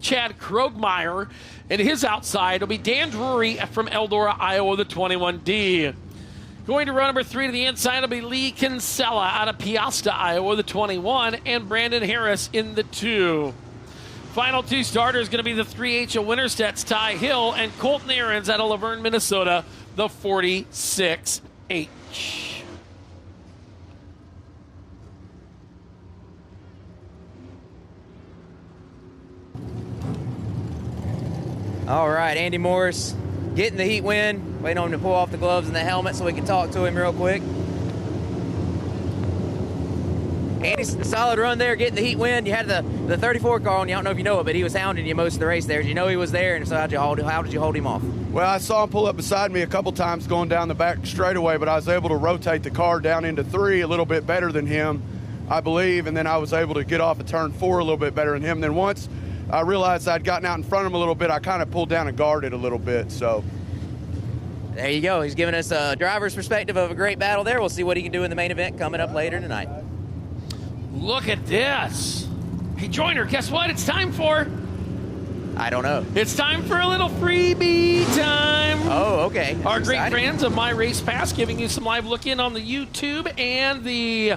Chad Krogmeyer. And his outside will be Dan Drury from Eldora, Iowa, the 21D. Going to row number 3 to the inside will be Lee Kinsella out of Piasta, Iowa, the 21, and Brandon Harris in the 2. Final 2 starters going to be the 3H of Winterstedt's Ty Hill and Colton Ahrens out of Laverne, Minnesota, the 46H. All right, Andy Morris getting the heat win. Waiting on him to pull off the gloves and the helmet so we can talk to him real quick. Andy's a solid run there, getting the heat win. You had the 34 car on you. I don't know if you know it, but he was hounding you most of the race there. Did you know he was there? And so how did you hold him off? Well, I saw him pull up beside me a couple times going down the back straightaway, but I was able to rotate the car down into 3 a little bit better than him, I believe, and then I was able to get off of turn 4 a little bit better than him. Then once I realized I'd gotten out in front of him a little bit, I kind of pulled down and guarded a little bit. So there you go. He's giving us a driver's perspective of a great battle there. We'll see what he can do in the main event coming up later tonight. Look at this. Hey, Joyner, guess what? It's time for... I don't know. It's time for a little freebie time. Oh, okay. Our great friends of My Race Pass giving you some live look in on the YouTube and the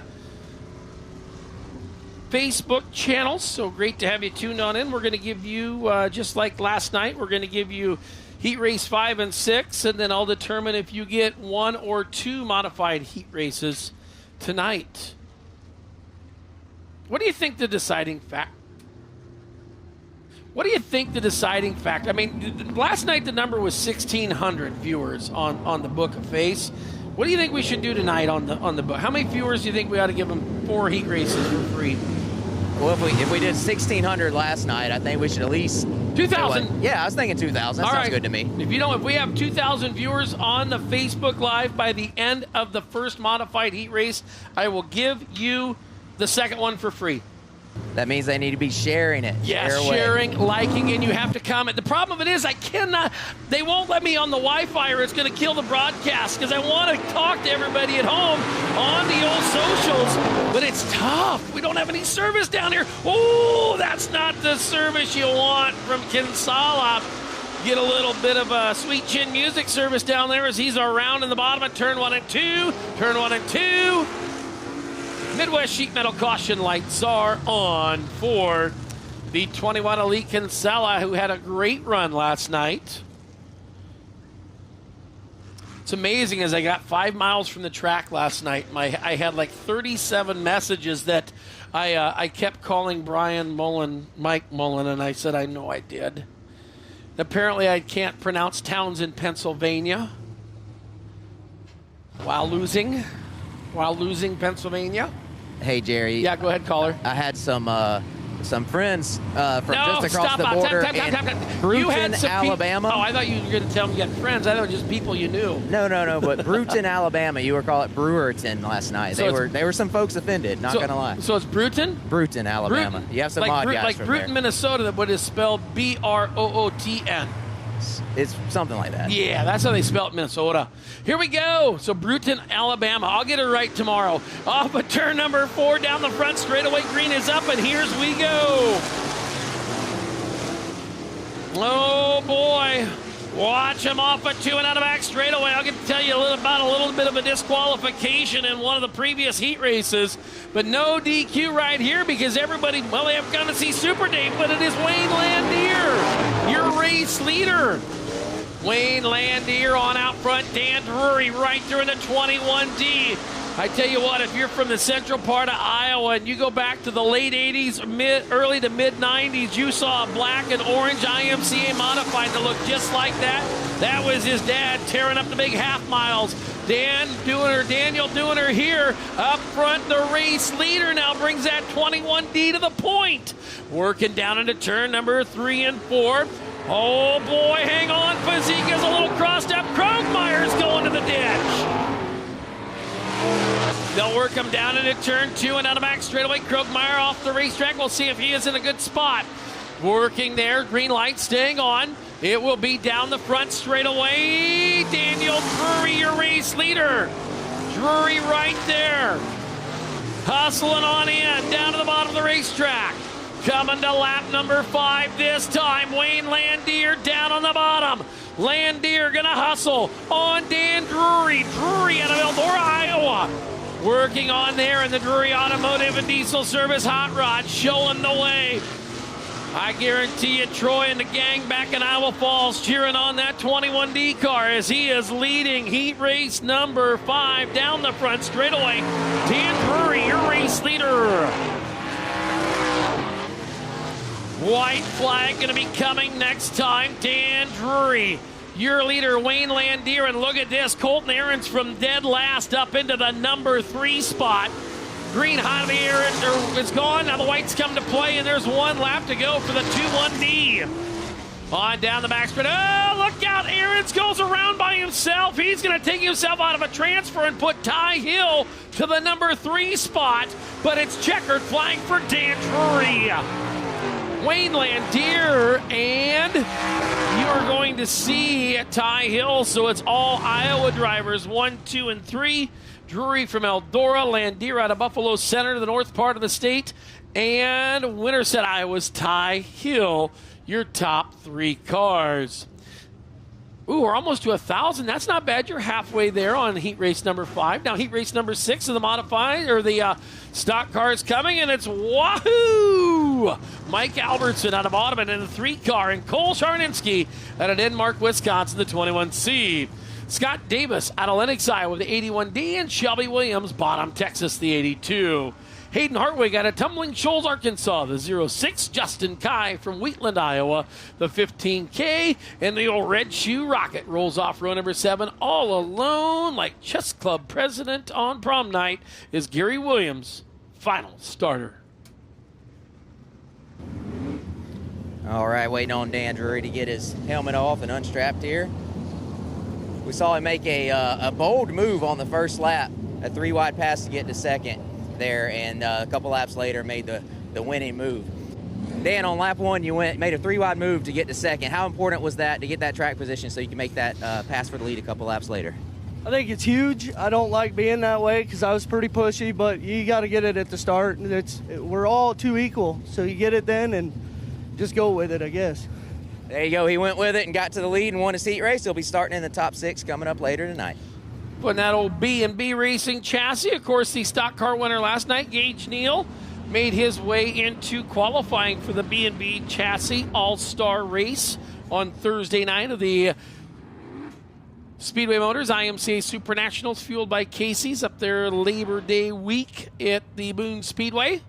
Facebook channels. So great to have you tuned on in. We're going to give you, just like last night, we're going to give you Heat Race 5 and 6, and then I'll determine if you get 1 or 2 modified heat races tonight. What do you think the deciding fact? What do you think the deciding fact? I mean, last night the number was 1,600 viewers on the Book of Face. What do you think we should do tonight on the book? How many viewers do you think we ought to give them 4 heat races for free? Well, if we did 1,600 last night, I think we should at least 2,000. Yeah, I was thinking 2,000. That sounds good to me. If we have 2,000 viewers on the Facebook Live by the end of the first modified heat race, I will give you the second one for free. That means they need to be sharing it. Yes, sharing, liking, and you have to comment. The problem of it is they won't let me on the Wi-Fi or it's going to kill the broadcast because I want to talk to everybody at home on the old socials, but it's tough. We don't have any service down here. Oh, that's not the service you want from Kinsella. Get a little bit of a sweet chin music service down there as he's around in the bottom of turn 1 and 2. Turn 1 and 2. Midwest Sheet Metal caution lights are on for the 21 Elite Kinsella, who had a great run last night. It's amazing, as I got 5 miles from the track last night, I had like 37 messages that I kept calling Mike Mullen, and I said, I know I did. Apparently I can't pronounce towns in Pennsylvania while losing Pennsylvania. Hey, Jerry. Yeah, go ahead, caller. I had some friends from just across the border in Bruton, Alabama. Oh, I thought you were going to tell me you had friends. I thought it was just people you knew. No, but Bruton, Alabama. You were calling it Brewerton last night. So they were some folks offended, not going to lie. So it's Bruton? Bruton, Alabama. Bruton. You have some odd guys like from Bruton, there. Minnesota, but it's spelled Brootn. It's something like that. Yeah, that's how they spell it in Minnesota. Here we go. So Bruton, Alabama. I'll get it right tomorrow. Off of turn number 4, down the front straightaway. Green is up, and here's we go. Oh, boy. Watch him off of 2 and out of back straightaway. I'll get to tell you a little bit of a disqualification in one of the previous heat races. But no DQ right here because everybody, well, they have gone to see Super Dave, but it is Wayne Landier, your race leader. Wayne Landier on out front. Dan Drury right through in the 21D. I tell you what, if you're from the central part of Iowa and you go back to the late 80s, early to mid 90s, you saw a black and orange IMCA modified that looked just like that. That was his dad tearing up the big half miles. Daniel doing her here. Up front, the race leader now brings that 21D to the point. Working down into turn number 3 and 4. Oh boy, hang on. Fazika's a little crossed up. Krogmeyer's going to the ditch. They'll work him down into turn 2 and out of back straightaway. Krogmeyer off the racetrack. We'll see if he is in a good spot. Working there, green light staying on. It will be down the front straightaway. Daniel Drury, your race leader. Drury right there. Hustling on in, down to the bottom of the racetrack. Coming to lap number 5 this time. Wayne Landier down on the bottom. Landier gonna hustle on Dan Drury. Drury out of Eldora, Iowa. Working on there in the Drury Automotive and Diesel Service Hot Rod, showing the way. I guarantee you Troy and the gang back in Iowa Falls cheering on that 21D car as he is leading heat race number 5 down the front straightaway. Dan Drury, your race leader. White flag going to be coming next time. Dan Drury, your leader, Wayne Landier. And look at this, Colton Ahrens from dead last up into the number 3 spot. Green Javier is gone. Now the whites come to play, and there's 1 lap to go for the 2-1D. On down the back straight. Oh, look out. Ahrens goes around by himself. He's going to take himself out of a transfer and put Ty Hill to the number 3 spot. But it's checkered flag for Dan Drury. Wayne Landier, and you are going to see Ty Hill, so it's all Iowa drivers, 1, 2, and 3. Drury from Eldora, Landier out of Buffalo Center, the north part of the state, and Winterset, Iowa's Ty Hill, your top 3 cars. Ooh, we're almost to 1,000. That's not bad. You're halfway there on heat race number 5. Now heat race number 6 of the modified or the stock cars coming, and it's wahoo! Mike Albertson out of Audubon in the 3 car, and Cole Charninski out of Denmark, Wisconsin, the 21C. Scott Davis out of Lenox, Iowa, the 81D, and Shelby Williams, Bottom, Texas, the 82. Hayden Hartwig out of Tumbling Shoals, Arkansas, the 06. Justin Kai from Wheatland, Iowa, the 15K. And the old Red Shoe Rocket rolls off row number 7 all alone like chess club president on prom night is Gary Williams, final starter. All right, waiting on Dan Drury to get his helmet off and unstrapped here. We saw him make a bold move on the first lap, a 3-wide pass to get to second there, and a couple laps later made the winning move. Dan, on lap 1, you made a 3-wide move to get to second. How important was that to get that track position so you can make that pass for the lead a couple laps later? I think it's huge. I don't like being that way because I was pretty pushy, but you got to get it at the start. We're all too equal, so you get it then and just go with it, I guess. There you go. He went with it and got to the lead and won his heat race. He'll be starting in the top 6 coming up later tonight. Putting that old B&B Racing chassis. Of course, the stock car winner last night, Gage Neal, made his way into qualifying for the B&B chassis all-star race on Thursday night of the Speedway Motors IMCA Super Nationals, fueled by Casey's up there Labor Day week at the Boone Speedway.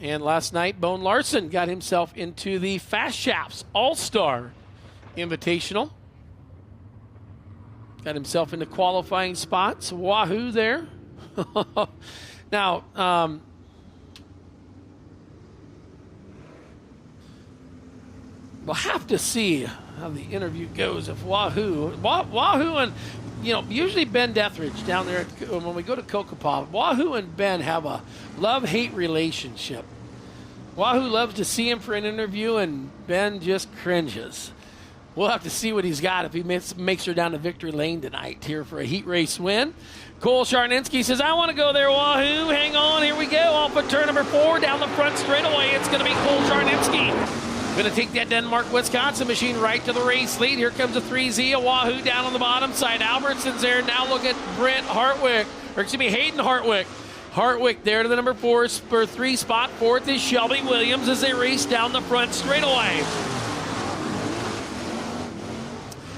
And last night, Bone Larson got himself into the Fast Shafts All-Star Invitational. Got himself into qualifying spots. Wahoo there. Now, we'll have to see how the interview goes if Wahoo and, usually Ben Deathridge down there when we go to Kokopah, Wahoo and Ben have a love-hate relationship. Wahoo loves to see him for an interview, and Ben just cringes. We'll have to see what he's got if he makes her down to victory lane tonight here for a heat race win. Cole Charninski says, I want to go there, Wahoo. Hang on, here we go. Off of turn number 4, down the front straightaway. It's going to be Cole Charninski. Going to take that Denmark, Wisconsin machine right to the race lead. Here comes a 3Z, a Wahoo down on the bottom side. Albertson's there. Now look at Hayden Hartwig. Hartwig there to the number 4 for 3 spot. 4th is Shelby Williams as they race down the front straightaway.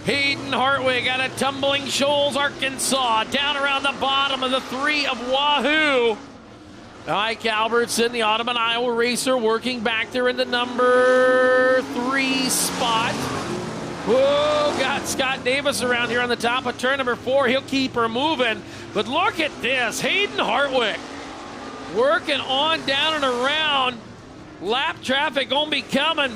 Hayden Hartwig out of Tumbling Shoals, Arkansas, down around the bottom of the 3 of Wahoo. Mike Albertson, the Audubon, Iowa racer, working back there in the number 3 spot. Whoa, got Scott Davis around here on the top of turn number 4. He'll keep her moving. But look at this, Hayden Hartwig working on down and around. Lap traffic gonna be coming.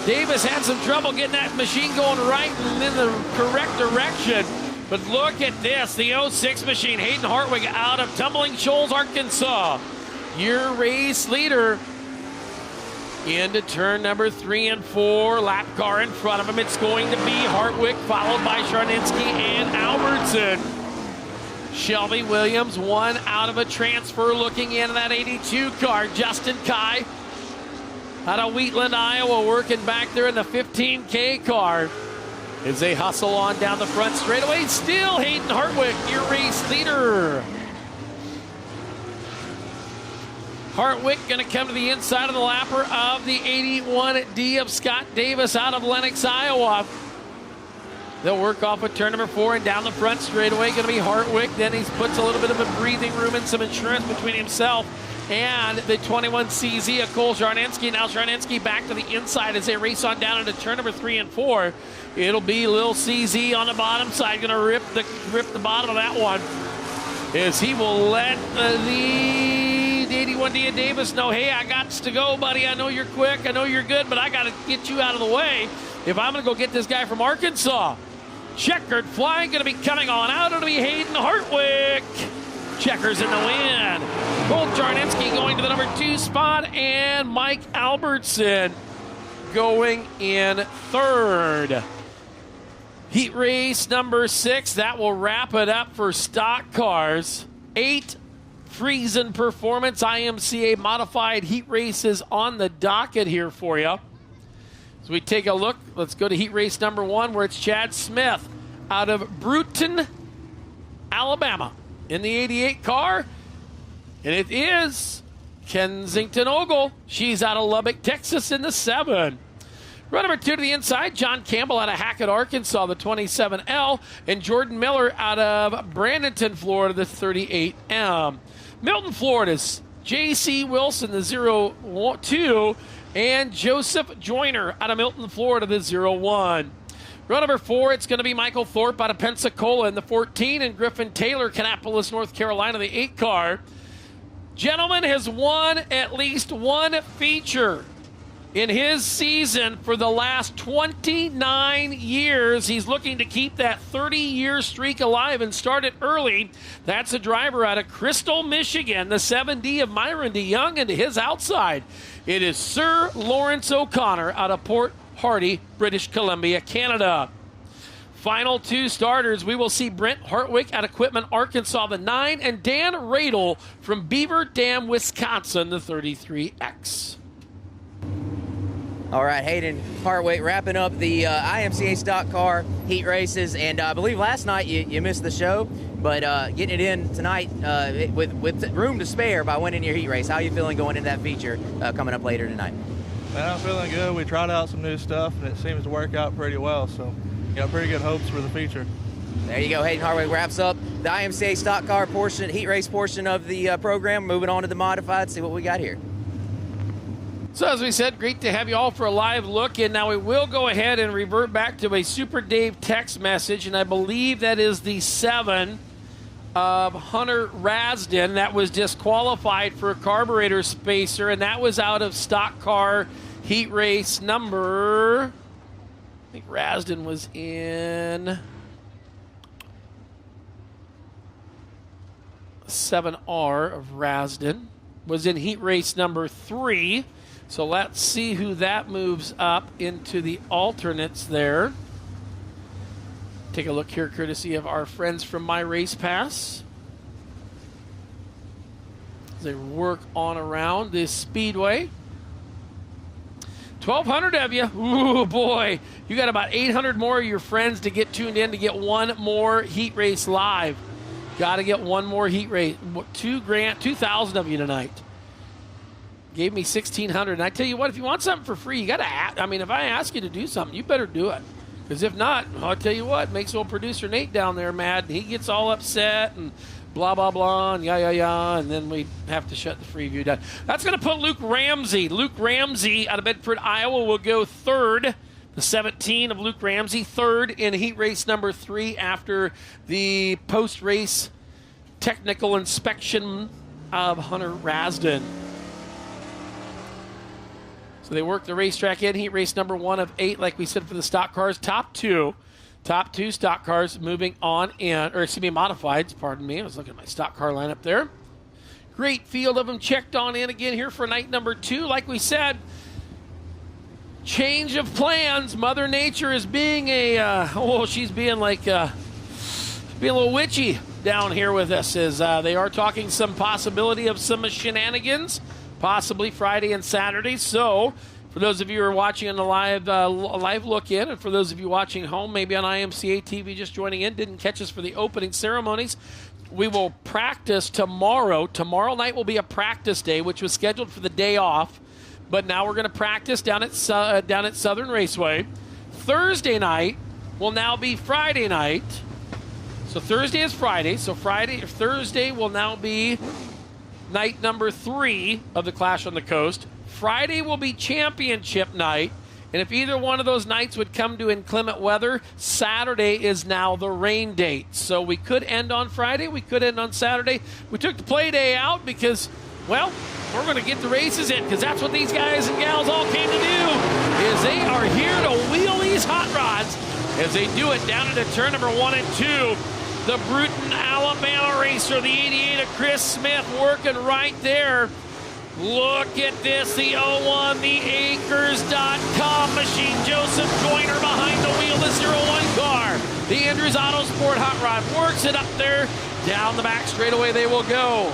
Davis had some trouble getting that machine going right and in the correct direction. But look at this, the 06 machine, Hayden Hartwig out of Tumbling Shoals, Arkansas. Your race leader into turn number 3 and 4. Lap car in front of him. It's going to be Hartwig, followed by Charninski and Albertson. Shelby Williams, one out of a transfer, looking in that 82 car. Justin Kai out of Wheatland, Iowa, working back there in the 15K car. As they hustle on down the front straightaway, still Hayden Hartwig, your race leader. Hartwig going to come to the inside of the lapper of the 81D of Scott Davis out of Lenox, Iowa. They'll work off of turn number 4 and down the front straightaway. Going to be Hartwig. Then he puts a little bit of a breathing room and some insurance between himself and the 21CZ of Cole Jarnensky. Now Jarnensky back to the inside as they race on down into turn number 3 and 4. It'll be Lil CZ on the bottom side. Going to rip the bottom of that one as he will let the 81D of Davis know, hey, I got to go, buddy. I know you're quick. I know you're good, but I got to get you out of the way if I'm going to go get this guy from Arkansas. Checkered flag going to be coming on out. It'll be Hayden Hartwig. Checkers in the win. Cole Jarnensky going to the number 2 spot, and Mike Albertson going in 3rd. Heat race number 6, that will wrap it up for stock cars. 8 Friesen Performance IMCA modified heat races on the docket here for you. As we take a look, let's go to heat race number 1, where it's Chad Smith out of Brewton, Alabama, in the 88 car. And it is Kensington Ogle. She's out of Lubbock, Texas, in the 7. Run number 2 to the inside, John Campbell out of Hackett, Arkansas, the 27L, and Jordan Miller out of Bradenton, Florida, the 38M. Milton, Florida's J.C. Wilson, the 02, and Joseph Joyner out of Milton, Florida, the 01. Run number 4, it's going to be Michael Thorpe out of Pensacola in the 14, and Griffin Taylor, Kannapolis, North Carolina, the 8 car. Gentleman has won at least one feature in his season for the last 29 years. He's looking to keep that 30-year streak alive and start it early. That's a driver out of Crystal, Michigan, the 7D of Myron DeYoung, and to his outside, it is Sir Lawrence O'Connor out of Port Hardy, British Columbia, Canada. Final 2 starters, we will see Brent Hartwig out of Quitman, Arkansas, the 9, and Dan Radel from Beaver Dam, Wisconsin, the 33X. All right, Hayden Hartwig wrapping up the IMCA stock car heat races, and I believe last night you missed the show, but getting it in tonight with room to spare by winning your heat race. How are you feeling going into that feature coming up later tonight? Man, I'm feeling good. We tried out some new stuff, and it seems to work out pretty well, so got pretty good hopes for the feature. There you go. Hayden Hartwig wraps up the IMCA stock car portion, heat race portion of the program. Moving on to the modified, see what we got here. So as we said, great to have you all for a live look. And now we will go ahead and revert back to a Super Dave text message. And I believe that is the 7 of Hunter Rasden that was disqualified for a carburetor spacer. And that was out of stock car heat race number, I think Rasden was in 7R of Rasden. Was in heat race number 3. So let's see who that moves up into the alternates there. Take a look here, courtesy of our friends from My Race Pass. As they work on around this speedway. 1,200 of you. Ooh, boy. You got about 800 more of your friends to get tuned in to get one more heat race live. Got to get one more heat race. 2,000 of you tonight. Gave me 1,600. And I tell you what, if you want something for free, you got to ask. I mean, if I ask you to do something, you better do it. Because if not, I'll tell you what, makes old producer Nate down there mad. He gets all upset and blah, blah, blah, and yah, and then we have to shut the free view down. That's going to put Luke Ramsey. Luke Ramsey out of Bedford, Iowa will go 3rd. The 17 of Luke Ramsey, 3rd in heat race number 3 after the post-race technical inspection of Hunter Rasden. So they work the racetrack in heat race number 1 of 8, like we said, for the stock cars. Top two stock cars moving on in, or excuse me, modifieds, pardon me. I was looking at my stock car lineup there. Great field of them checked on in again here for night number 2. Like we said, change of plans. Mother Nature is being she's being like, being a little witchy. down here with us as they are talking some possibility of some shenanigans, possibly Friday and Saturday. So for those of you who are watching on the live look in, and for those of you watching home, maybe on IMCA TV just joining in, didn't catch us for the opening ceremonies, we will practice tomorrow. Tomorrow night will be a practice day, which was scheduled for the day off, but now we're going to practice down at Southern Raceway. Thursday night will now be Friday night. So Thursday is Friday. So Thursday will now be night number 3 of the Clash on the Coast. Friday will be championship night. And if either one of those nights would come to inclement weather, Saturday is now the rain date. So we could end on Friday. We could end on Saturday. We took the play day out because, well, we're going to get the races in because that's what these guys and gals all came to do, is they are here to wheel these hot rods as they do it down into turn number 1 and 2. The Bruton, Alabama racer, the 88 of Chris Smith, working right there. Look at this, the 01, the Acres.com machine. Joseph Joyner behind the wheel, the 01 car. The Andrews Autosport hot rod works it up there. Down the back straightaway they will go.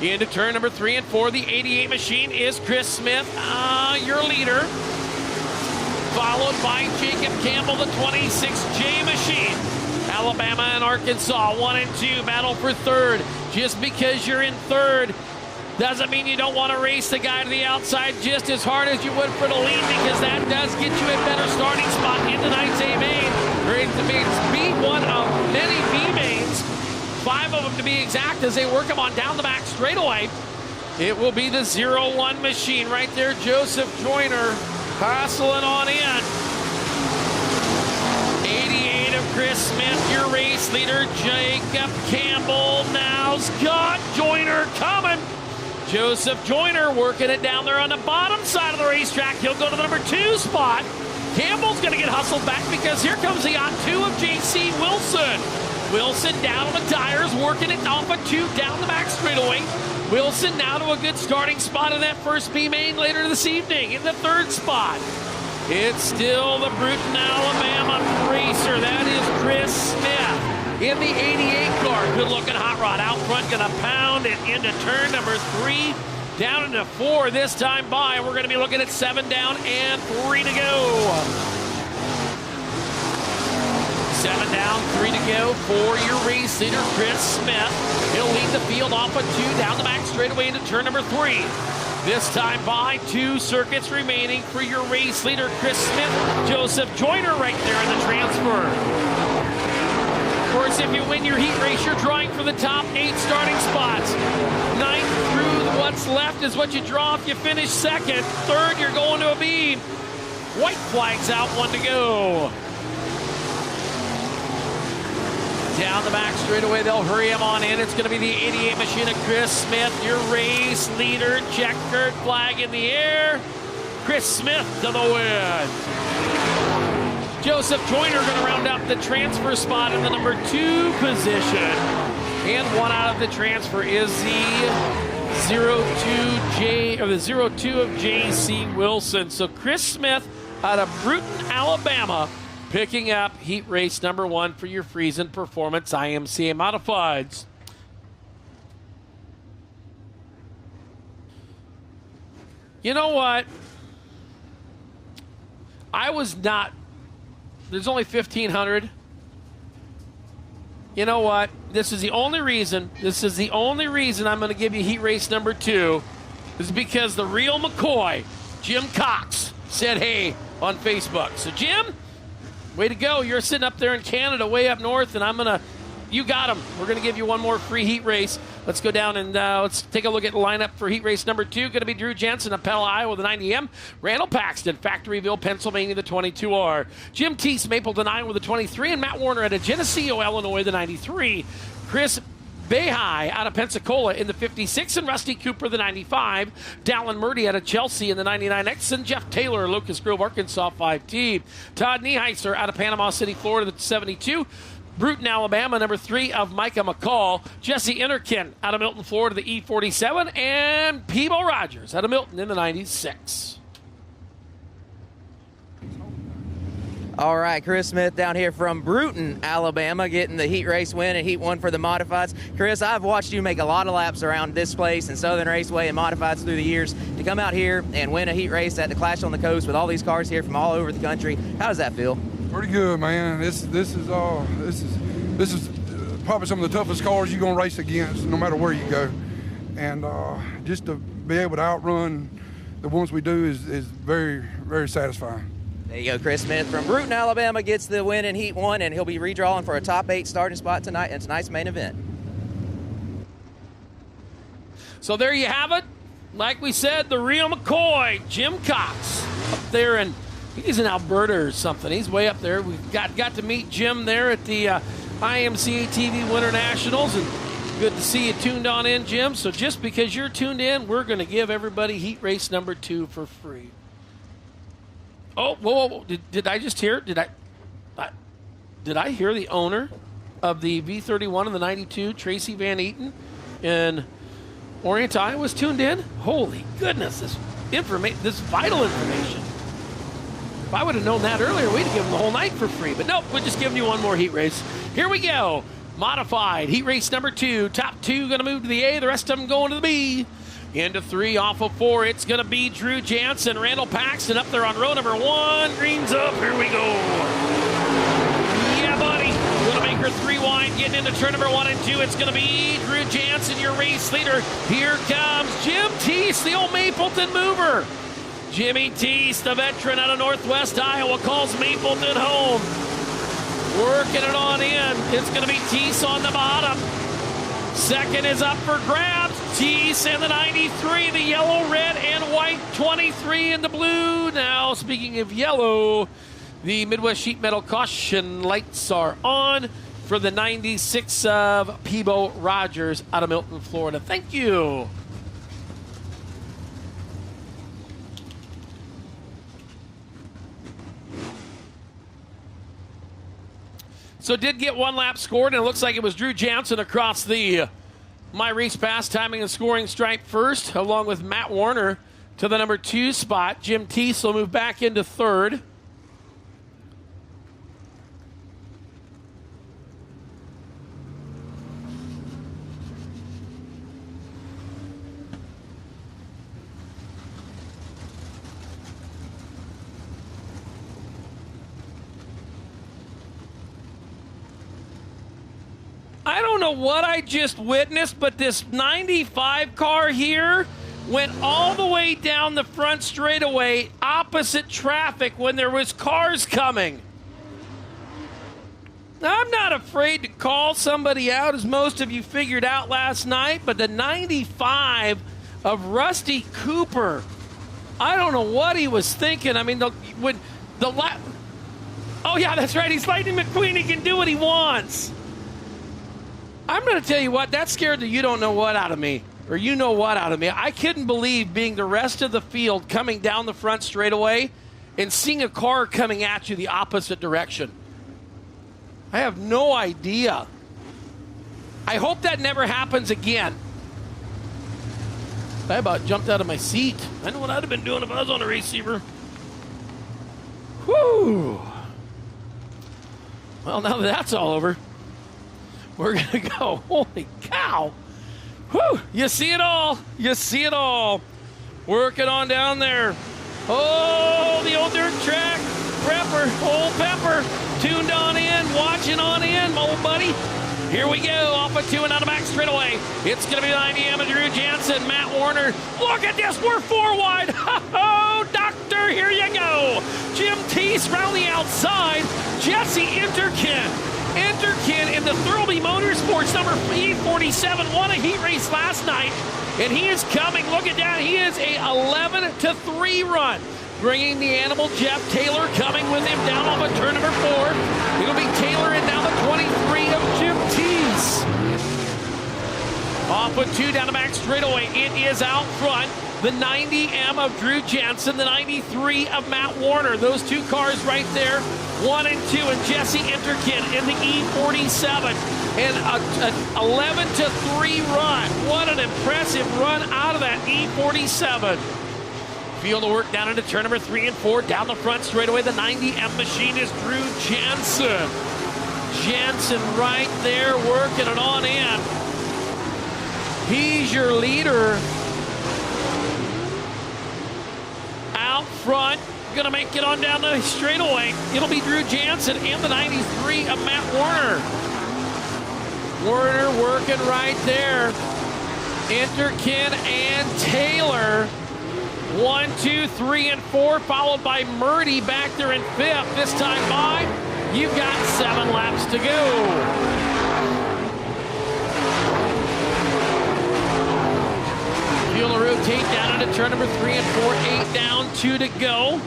Into turn number 3 and 4, the 88 machine is Chris Smith, your leader. Followed by Jacob Campbell, the 26J machine. Alabama and Arkansas, 1 and 2, battle for third. Just because you're in third doesn't mean you don't want to race the guy to the outside just as hard as you would for the lead, because that does get you a better starting spot in tonight's A main. It's B1 of many B mains, 5 of them to be exact, as they work them on down the back straightaway. It will be the 01 machine right there, Joseph Joyner hustling on in. 88 of Chris Smith, your race leader. Jacob Campbell now's got Joyner coming. Joseph Joyner working it down there on the bottom side of the racetrack. He'll go to the number 2 spot. Campbell's going to get hustled back because here comes the on 2 of J.C. Wilson. Wilson down on the tires, working it off of 2 down the back straightaway. Wilson now to a good starting spot in that first B main later this evening in the 3rd spot. It's still the Bruton, Alabama racer. That is Chris Smith in the 88 car. Good looking hot rod out front, gonna pound it into turn number 3, down into 4 this time by. We're gonna be looking at 7 down and 3 to go. 7 down, 3 to go for your race leader, Chris Smith. He'll lead the field off of 2 down the back straightaway into turn number 3. This time by 2 circuits remaining for your race leader, Chris Smith. Joseph Joyner right there in the transfer. Of course, if you win your heat race, you're drawing for the top 8 starting spots. 9th through what's left is what you draw if you finish 2nd. 3rd, you're going to a B. White flag's out, 1 to go. Down the back straightaway, they'll hurry him on in. It's going to be the 88 machine of Chris Smith, your race leader. Checkered flag in the air. Chris Smith to the win. Joseph Joyner going to round up the transfer spot in the number 2 position. And 1 out of the transfer is the 02 of J.C. Wilson. So Chris Smith out of Bruton, Alabama, picking up heat race number 1 for your Friesen Performance IMCA Modifieds. You know what? I was not. There's only 1,500. You know what? This is the only reason I'm going to give you heat race number 2 is because the real McCoy, Jim Cox, said hey on Facebook. So Jim, way to go. You're sitting up there in Canada, way up north, and you got him. We're going to give you 1 more free heat race. Let's go down and let's take a look at the lineup for heat race number 2. Going to be Drew Jensen of Pella, Iowa, the 90M. Randall Paxton, Factoryville, Pennsylvania, the 22R. Jim Teese, Mapleton, Iowa, the 23. And Matt Warner out of Geneseo, Illinois, the 93. Chris Behai out of Pensacola in the 56, and Rusty Cooper, the 95. Dallin Murdy out of Chelsea in the 99X, and Jeff Taylor, Locust Grove, Arkansas, 5T. Todd Nieheiser out of Panama City, Florida, the 72. Bruton, Alabama, number 3 of Micah McCall. Jesse Innerkin out of Milton, Florida, the E47. And Peebo Rogers out of Milton in the 96. All right, Chris Smith down here from Bruton, Alabama, getting the heat race win in Heat 1 for the Modifieds. Chris, I've watched you make a lot of laps around this place and Southern Raceway and Modifieds through the years. To come out here and win a heat race at the Clash on the Coast with all these cars here from all over the country, how does that feel? Pretty good, man. This is probably some of the toughest cars you're gonna race against, no matter where you go. And just to be able to outrun the ones we do is very, very satisfying. There you go, Chris Smith from Bruton, Alabama gets the win in Heat 1, and he'll be redrawing for a top 8 starting spot tonight in tonight's main event. So there you have it. Like we said, the real McCoy, Jim Cox, up there, and he's in Alberta or something. He's way up there. We got to meet Jim there at the IMCA TV Winter Nationals, and good to see you tuned on in, Jim. So just because you're tuned in, we're going to give everybody heat race number 2 for free. Oh, whoa. Did I just hear? Did I hear the owner of the V31 and the 92, Tracy Van Eaton, in Orient, Iowa, was tuned in? Holy goodness, this vital information. If I would have known that earlier, we'd have given the whole night for free. But nope, we're just giving you one more heat race. Here we go. Modified heat race number 2. Top 2 going to move to the A. The rest of them going to the B. Into 3 off of 4. It's going to be Drew Jansen, Randall Paxton up there on row number 1. Green's up. Here we go. Yeah, buddy. Going to make her 3 wide. Getting into turn number 1 and 2. It's going to be Drew Jansen, your race leader. Here comes Jim Teese, the old Mapleton mover. Jimmy Teese, the veteran out of Northwest Iowa, calls Mapleton home. Working it on in. It's going to be Teese on the bottom. Second is up for grabs. Teese in the 93, the yellow, red, and white 23 in the blue. Now, speaking of yellow, the Midwest Sheet Metal caution lights are on for the 96 of Peebo Rogers out of Milton, Florida. Thank you. So did get 1 lap scored, and it looks like it was Drew Jansen across the My Race Pass timing and scoring stripe first, along with Matt Warner to the number 2 spot. Jim Teese will move back into 3rd. I don't know what I just witnessed, but this 95 car here went all the way down the front straightaway opposite traffic when there was cars coming. Now, I'm not afraid to call somebody out, as most of you figured out last night, but the 95 of Rusty Cooper, I don't know what he was thinking. I mean, oh yeah, that's right, he's Lightning McQueen, he can do what he wants. I'm going to tell you what, that scared the you don't know what out of me, or you know what out of me. I couldn't believe being the rest of the field coming down the front straightaway and seeing a car coming at you the opposite direction. I have no idea. I hope that never happens again. I about jumped out of my seat. I know what I'd have been doing if I was on a receiver. Whew. Well, now that that's all over, we're going to go. Holy cow. Whew. You see it all. You see it all. Working on down there. Oh, the old dirt track. Old Pepper. Tuned on in. Watching on in, old buddy. Here we go. Off of 2 and out of back straightaway. It's going to be the IBM of Drew Jansen. Matt Warner. Look at this. We're 4 wide. Oh, doctor. Here you go. Jim Teese round the outside. Jesse Interkin in the Thurlby Motorsports number E47 won a heat race last night, and he is coming. Look at that. He is a 11-3 run, bringing the animal Jeff Taylor coming with him down off of turn number 4. It'll be Taylor and down the 23 of Jim Teese. Off with 2 down the back straightaway. It is out front. The 90M of Drew Jansen, the 93 of Matt Warner. Those 2 cars right there, 1 and 2, and Jesse Interkin in the E47. And an 11-3 run. What an impressive run out of that E47. Field of work down into turn number 3 and 4. Down the front straightaway, the 90M machine is Drew Jensen. Jensen right there working it on in. He's your leader. Out front, gonna make it on down the straightaway. It'll be Drew Jensen and the 93 of Matt Warner. Warner working right there. Interkin and Taylor. 1, 2, 3, and 4, followed by Murdy back there in 5th. This time by, you've got 7 laps to go. Fuel to rotate down into turn number 3 and 4, 8 down, 2 to go.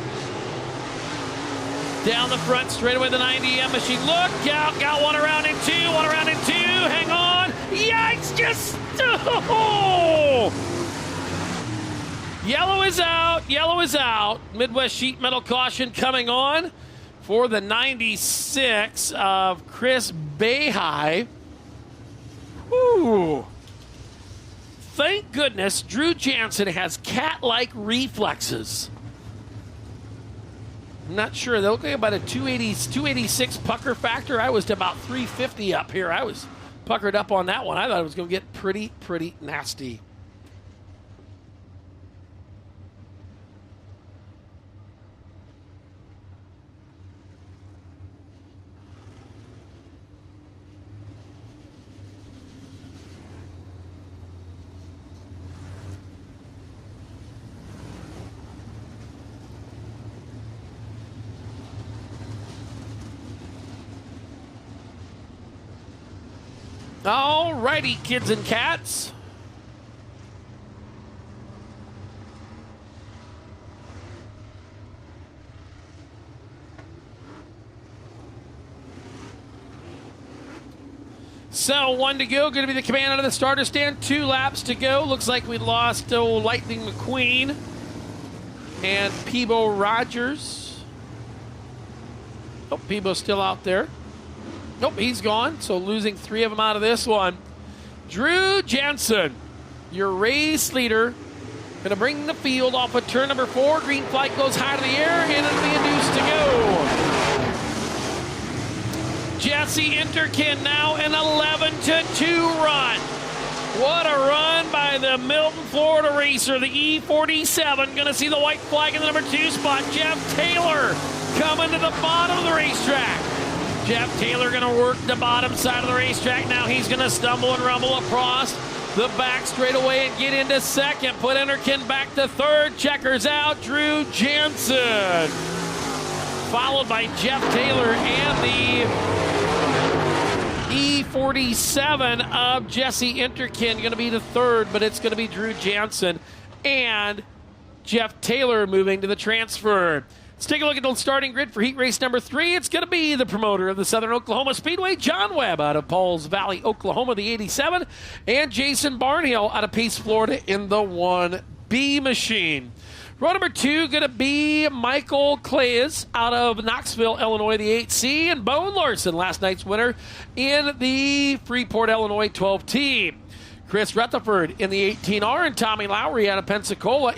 Down the front straightaway, the 90M machine. Look out, got one around in 2, one around in 2, hang on. Yikes, just, oh! Yellow is out, yellow is out. Midwest Sheet Metal caution coming on for the 96 of Chris Behai. Whew. Thank goodness Drew Jensen has cat-like reflexes. I'm not sure. They look like about a 286 pucker factor. I was to about 350 up here. I was puckered up on that one. I thought it was going to get pretty nasty. All righty, kids and cats. So 1 to go, going to be the command out of the starter stand. 2 laps to go. Looks like we lost Lightning McQueen and Peebo Rogers. Oh, Peebo's still out there. Nope, he's gone, so losing 3 of them out of this one. Drew Jensen, your race leader, going to bring the field off of turn number 4. Green flag goes high to the air, and it'll be a deuce to go. Jesse Interkin now an 11-2 run. What a run by the Milton, Florida racer, the E47. Going to see the white flag in the number 2 spot. Jeff Taylor coming to the bottom of the racetrack. Jeff Taylor going to work the bottom side of the racetrack. Now he's going to stumble and rumble across the back straightaway and get into 2nd. Put Interkin back to 3rd. Checkers out, Drew Jensen. Followed by Jeff Taylor and the E47 of Jesse Interkin. Going to be the 3rd, but it's going to be Drew Jensen and Jeff Taylor moving to the transfer. Let's take a look at the starting grid for heat race number 3. It's going to be the promoter of the Southern Oklahoma Speedway, John Webb out of Pauls Valley, Oklahoma, the 87, and Jason Barnhill out of Pace, Florida in the 1B machine. Row number 2 going to be Michael Claes out of Knoxville, Illinois, the 8C, and Bone Larson, last night's winner in the Freeport, Illinois 12T. Chris Rutherford in the 18R, and Tommy Lowry out of Pensacola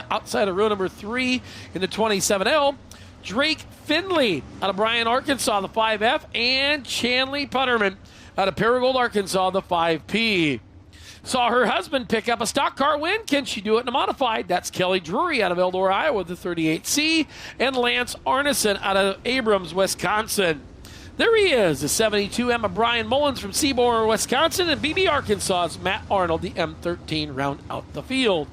outside of row number 3 in the 27L. Drake Finley out of Bryan, Arkansas, the 5F, and Chanley Putterman out of Paragould, Arkansas, the 5P. Saw her husband pick up a stock car win. Can she do it in a modified? That's Kelly Drury out of Eldora, Iowa, the 38C, and Lance Arneson out of Abrams, Wisconsin. There he is, the 72 Emma Brian Mullins from Seymour, Wisconsin, and BB Arkansas's Matt Arnold, the M13, round out the field.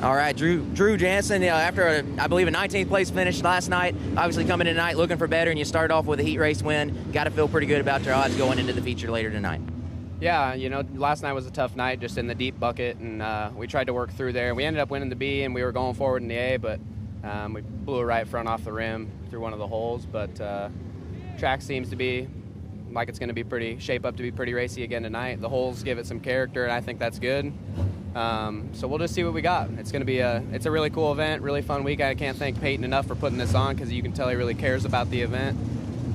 All right, Drew Jensen, after, I believe, a 19th place finish last night, obviously coming in tonight looking for better, and you start off with a heat race win. Got to feel pretty good about your odds going into the feature later tonight. Yeah, last night was a tough night, just in the deep bucket, and we tried to work through there. We ended up winning the B, and we were going forward in the A, but we blew a right front off the rim through one of the holes, but track seems to be like it's going to shape up to be pretty racy again tonight. The holes give it some character, and I think that's good. So we'll just see what we got. It's going to be it's a really cool event, really fun week. I can't thank Peyton enough for putting this on, because you can tell he really cares about the event,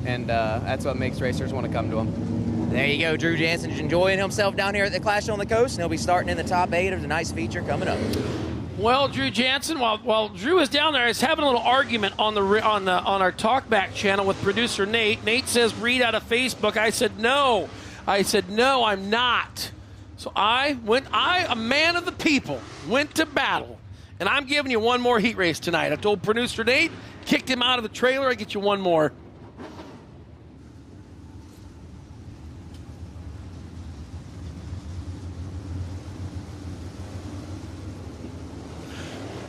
and that's what makes racers want to come to him. There you go, Drew Jensen enjoying himself down here at the Clash on the Coast, and he'll be starting in the top 8 of tonight's feature coming up. Well, Drew Jansen, while Drew is down there, is having a little argument on our talkback channel with producer Nate. Nate says read out of Facebook. I said no, I'm not. So I, a man of the people, went to battle, and I'm giving you one more heat race tonight. I told producer Nate, kicked him out of the trailer. I get you one more.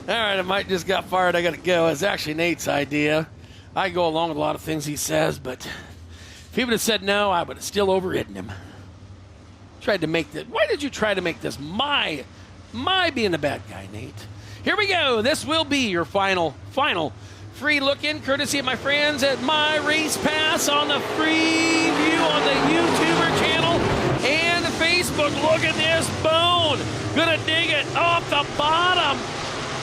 All right, I might just got fired. I got to go. It's actually Nate's idea. I go along with a lot of things he says, but if he would have said no, I would have still overridden him. Tried to make this. Why did you try to make this my being the bad guy, Nate? Here we go. This will be your final free look in, courtesy of my friends at My Race Pass on the free view on the YouTuber channel and the Facebook. Look at this Bone. Gonna dig it off the bottom.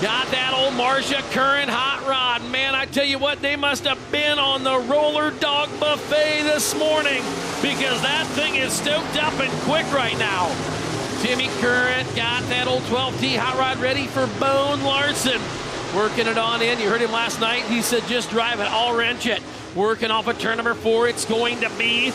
Got that old Marcia Current hot rod. Man, I tell you what, they must have been on the roller dog buffet this morning because that thing is stoked up and quick right now. Timmy Current got that old 12T hot rod ready for Bone Larson. Working it on in. You heard him last night. He said just drive it, I'll wrench it. Working off of turn number 4. It's going to be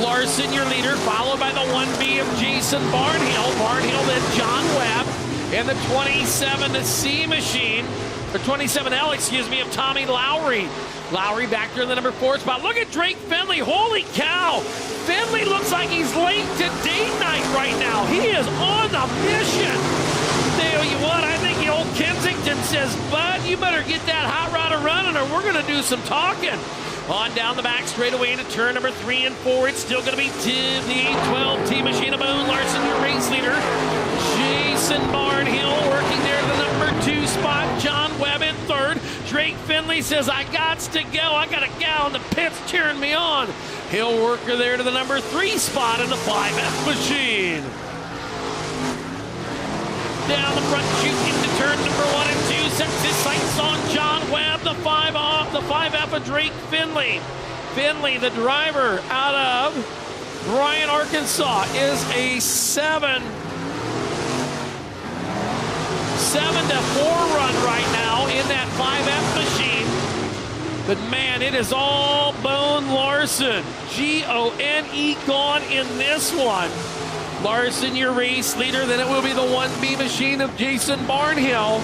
Larson, your leader, followed by the 1B of Jason Barnhill. Barnhill, then John Webb. And the 27C machine, or 27L, excuse me, of Tommy Lowry. Lowry back there in the number 4 spot. Look at Drake Finley. Holy cow. Finley looks like he's late to date night right now. He is on a mission. Tell you what, I think the old Kensington says, Bud, you better get that hot rod running or we're going to do some talking. On down the back straightaway into turn number 3 and 4. It's still going to be the 812T machine of Bone Larson, your race leader. Jason Barnhill working there to the number 2 spot. John Webb in 3rd. Drake Finley says, I gots to go. I got a gal in the pits cheering me on. Hill worker there to the number 3 spot in the 5F machine. Down the front chute into turn number 1 and 2. Sets his sights on John Webb, the 5F of Drake Finley. Finley, the driver out of Bryan, Arkansas, is a 7-4 run right now in that 5F machine. But man, it is all Bone Larson. Gone gone in this one. Larson, your race leader. Then it will be the 1B machine of Jason Barnhill.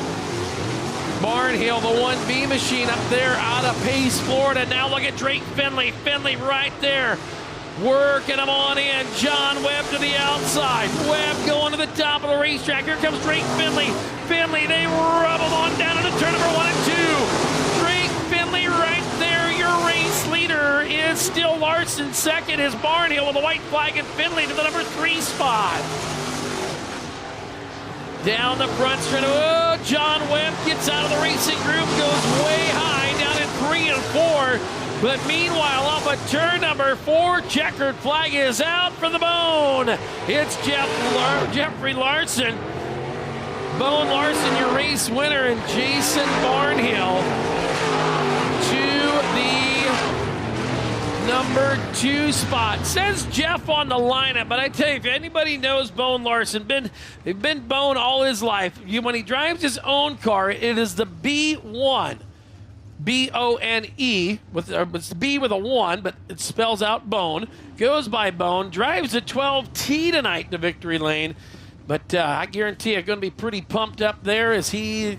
Barnhill, the 1B machine up there out of Pace, Florida. Now look at Drake Finley. Finley right there. Working him on in. John Webb to the outside. Webb going to the top of the racetrack. Here comes Drake Finley. Finley, they rub him on down into turn number 1 and 2. Drake Finley right there. Your race leader is still Larson. Second is Barnhill with a white flag, and Finley to the number 3 spot. Down the front straight. Oh, John Webb gets out of the racing group, goes way high down in 3 and 4. But meanwhile, off of turn number 4, checkered flag is out for the Bone. It's Jeffrey Larson. Bone Larson, your race winner, and Jason Barnhill to the number 2 spot. Says Jeff on the lineup, but I tell you, if anybody knows Bone Larson, they've been Bone all his life. When he drives his own car, it is the B1. B-O-N-E, it's the B with a 1, but it spells out Bone. Goes by Bone, drives the 12T tonight to victory lane. But I guarantee you're going to be pretty pumped up there as he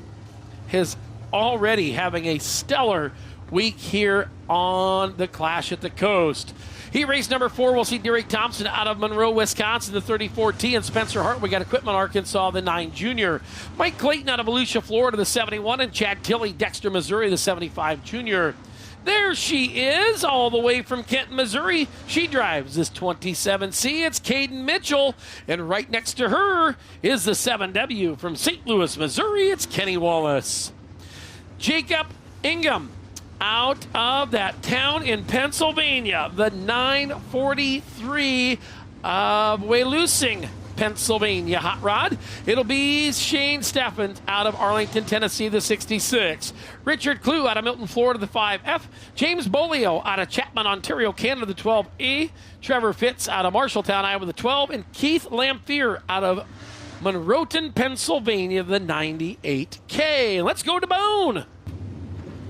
is already having a stellar week here on the Clash at the Coast. Heat race number 4, we'll see Derek Thompson out of Monroe, Wisconsin, the 34T, and Spencer Hartwig got Equipment, Arkansas, the 9 Junior. Mike Clayton out of Volusia, Florida, the 71, and Chad Tilley, Dexter, Missouri, the 75 Junior. There she is, all the way from Kenton, Missouri. She drives this 27C. It's Caden Mitchell, and right next to her is the 7W from St. Louis, Missouri. It's Kenny Wallace. Jacob Ingham out of that town in Pennsylvania, the 943 of Waylusing, Pennsylvania hot rod. It'll be Shane Steffens out of Arlington, Tennessee, the 66. Richard Clue out of Milton, Florida, the 5F. James Bolio out of Chapman, Ontario, Canada, the 12A. Trevor Fitz out of Marshalltown, Iowa, the 12. And Keith Lamphere out of Monroeton, Pennsylvania, the 98K. Let's go to Bone.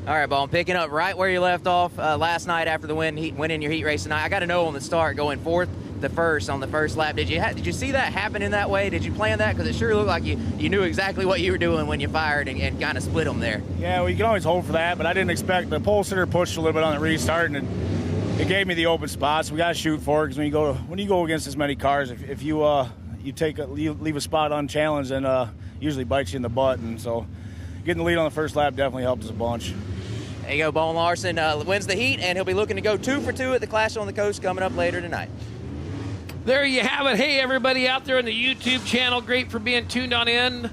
All right, Bone, picking up right where you left off last night after the win in your heat race tonight. I got to know on the start, going fourth to first on the first lap. Did you see that happen in that way? Did you plan that? Because it sure looked like you knew exactly what you were doing when you fired and kind of split them there. Yeah, well, you can always hold for that, but I didn't expect the pole sitter pushed a little bit on the restart, and it gave me the open spots. We got to shoot for it because when you go against as many cars, if you leave a spot unchallenged, then usually bites you in the butt, and so getting the lead on the first lap definitely helped us a bunch. There you go, Bone Larson wins the heat, and he'll be looking to go 2 for 2 at the Clash on the Coast coming up later tonight. There you have it. Hey, everybody out there on the YouTube channel, great for being tuned on in.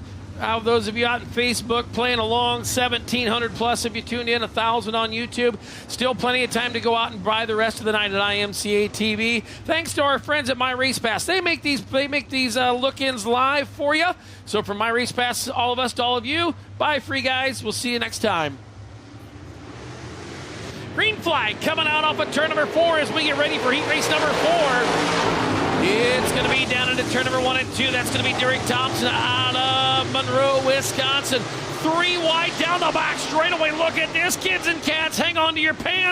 Those of you out on Facebook playing along, 1,700 plus if you tuned in, 1,000 on YouTube. Still plenty of time to go out and buy the rest of the night at IMCA TV. Thanks to our friends at My Race Pass. They make these look-ins live for you. So from My Race Pass, all of us to all of you, bye, free guys. We'll see you next time. Green flag coming out off of turn number 4 as we get ready for heat race number 4. It's going to be down into turn number 1 and 2. That's going to be Derek Thompson out of Monroe, Wisconsin. 3 wide down the back straightaway. Look at this, kids and cats. Hang on to your pants.